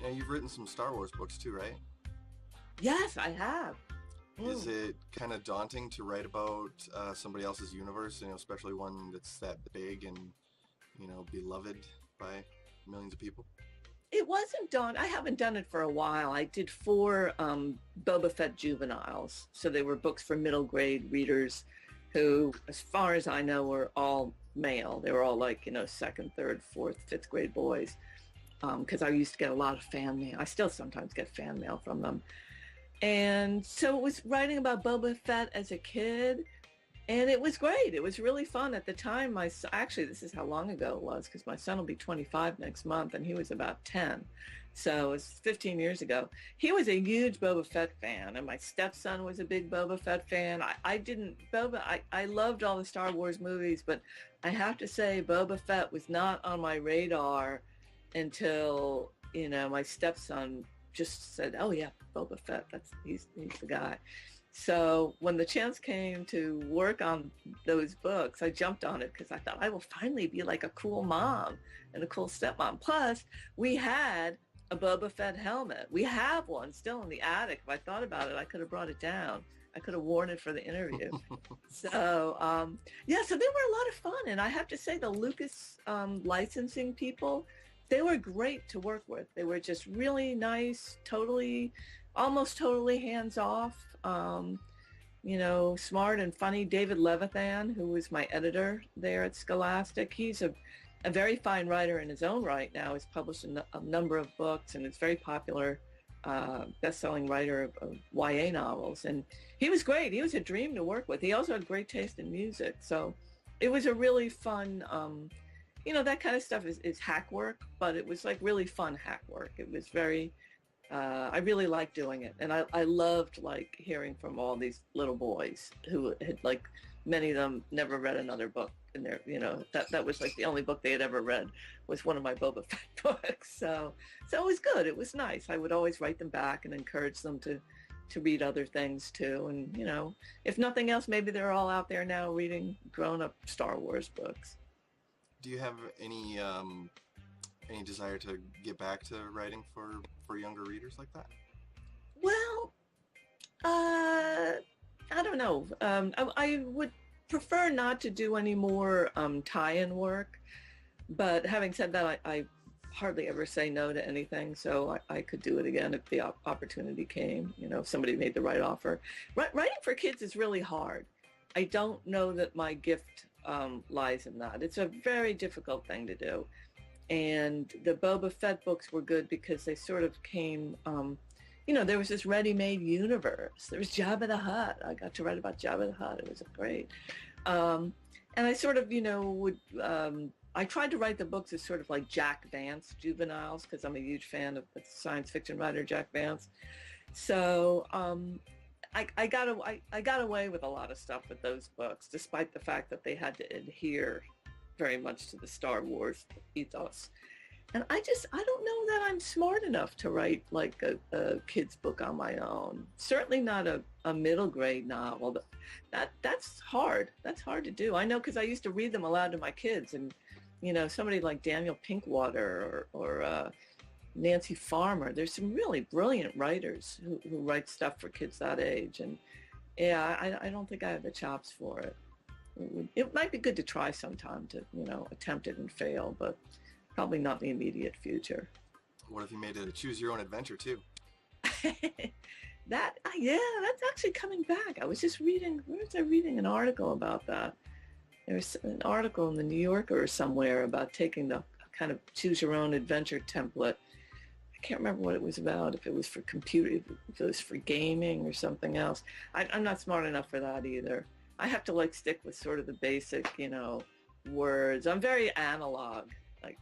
Now, you've written some Star Wars books too, right? Yes, I have. Is it kind of daunting to write about somebody else's universe, especially one that's that big and, beloved by millions of people? It wasn't done. I haven't done it for a while. I did 4 Boba Fett juveniles. So they were books for middle grade readers who, as far as I know, were all male. They were all like, second, third, fourth, fifth grade boys. Because I used to get a lot of fan mail. I still sometimes get fan mail from them. And so it was writing about Boba Fett as a kid. And it was great. It was really fun at the time. Actually, this is how long ago it was, because my son will be 25 next month, and he was about 10. So it was 15 years ago. He was a huge Boba Fett fan, and my stepson was a big Boba Fett fan. I loved all the Star Wars movies, but I have to say Boba Fett was not on my radar until, my stepson just said, oh yeah, Boba Fett, he's the guy. So when the chance came to work on those books, I jumped on it because I thought I will finally be like a cool mom and a cool stepmom. Plus, we had a Boba Fett helmet. We have one still in the attic. If I thought about it, I could have brought it down. I could have worn it for the interview. So, so they were a lot of fun. And I have to say the Lucas licensing people, they were great to work with. They were just really nice, almost totally hands-off, smart and funny. David Levithan, who was my editor there at Scholastic, he's a very fine writer in his own right now. He's published a number of books and is very popular best-selling writer of YA novels. And he was great. He was a dream to work with. He also had great taste in music. So it was a really fun, that kind of stuff is hack work, but it was like really fun hack work. It was very... I really liked doing it, and I loved like hearing from all these little boys who had, like, many of them never read another book in their, that was like the only book they had ever read was one of my Boba Fett books. So it was good. It was nice. I would always write them back and encourage them to read other things too. And if nothing else, maybe they're all out there now reading grown-up Star Wars books. Do you have any desire to get back to writing for younger readers like that? Well, I don't know. I would prefer not to do any more tie-in work, but having said that, I hardly ever say no to anything, so I could do it again if the opportunity came, if somebody made the right offer. Writing for kids is really hard. I don't know that my gift lies in that. It's a very difficult thing to do. And the Boba Fett books were good because they sort of came, there was this ready-made universe. There was Jabba the Hutt. I got to write about Jabba the Hutt. It was great. And I sort of, I tried to write the books as sort of like Jack Vance juveniles because I'm a huge fan of the science fiction writer Jack Vance. So I got away with a lot of stuff with those books, despite the fact that they had to adhere very much to the Star Wars ethos. And I don't know that I'm smart enough to write like a kid's book on my own. Certainly not a middle grade novel. That's hard. That's hard to do. I know because I used to read them aloud to my kids, and somebody like Daniel Pinkwater or Nancy Farmer. There's some really brilliant writers who write stuff for kids that age. And yeah, I don't think I have the chops for it. It might be good to try sometime to, attempt it and fail, but probably not in the immediate future. What if you made it a choose your own adventure too? That's actually coming back. I was just reading, where was I reading an article about that? There's an article in the New Yorker or somewhere about taking the kind of choose your own adventure template. I can't remember what it was about, if it was for computer, if it was for gaming or something else. I'm not smart enough for that either. I have to like stick with sort of the basic, words. I'm very analog. Like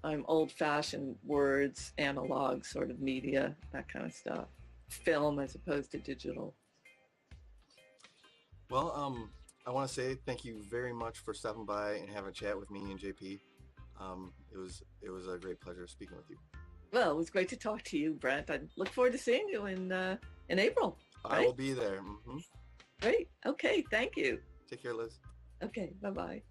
I'm old-fashioned words, analog sort of media, that kind of stuff. Film as opposed to digital. Well, I want to say thank you very much for stopping by and having a chat with me and JP. It was a great pleasure speaking with you. Well, it was great to talk to you, Brent. I look forward to seeing you in April. Right? I will be there. Mm-hmm. Great. Okay. Thank you. Take care, Liz. Okay. Bye-bye.